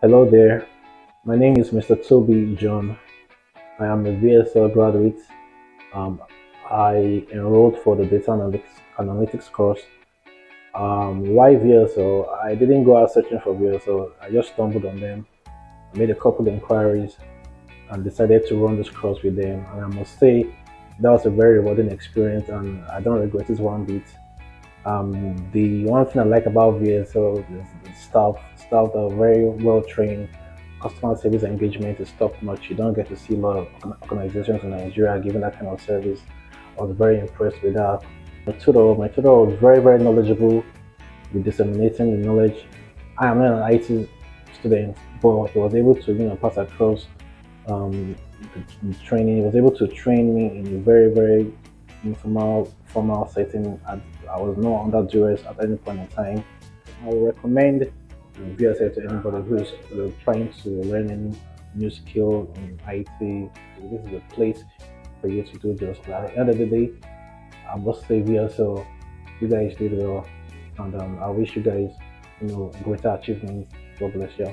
Hello there. My name is Mr. Tobi John. I am a V.S.L graduate. Um, I enrolled for the data analytics course. Why V.S.L? I didn't go out searching for V.S.L. I just stumbled on them. I made a couple inquiries and decided to run this course with them. And I must say that was a very rewarding experience, and I don't regret it one bit. The one thing I like about V.S.L is the staff. Staff are very well trained. Customer service engagement is top notch. You don't get to see a lot of organizations in Nigeria giving that kind of service. I was very impressed with that. My tutor was very knowledgeable with disseminating the knowledge. I am not an IT student, but he was able to pass across the training. He was able to train me in a very informal formal setting. I was not under duress at any point in time. I would recommend V.S.L to anybody who is trying to learn any new skill in IT. This is a place for you to do just that. At the end of the day, I must say V.S.L, you guys did well, and I wish you guys greater achievements. God bless you.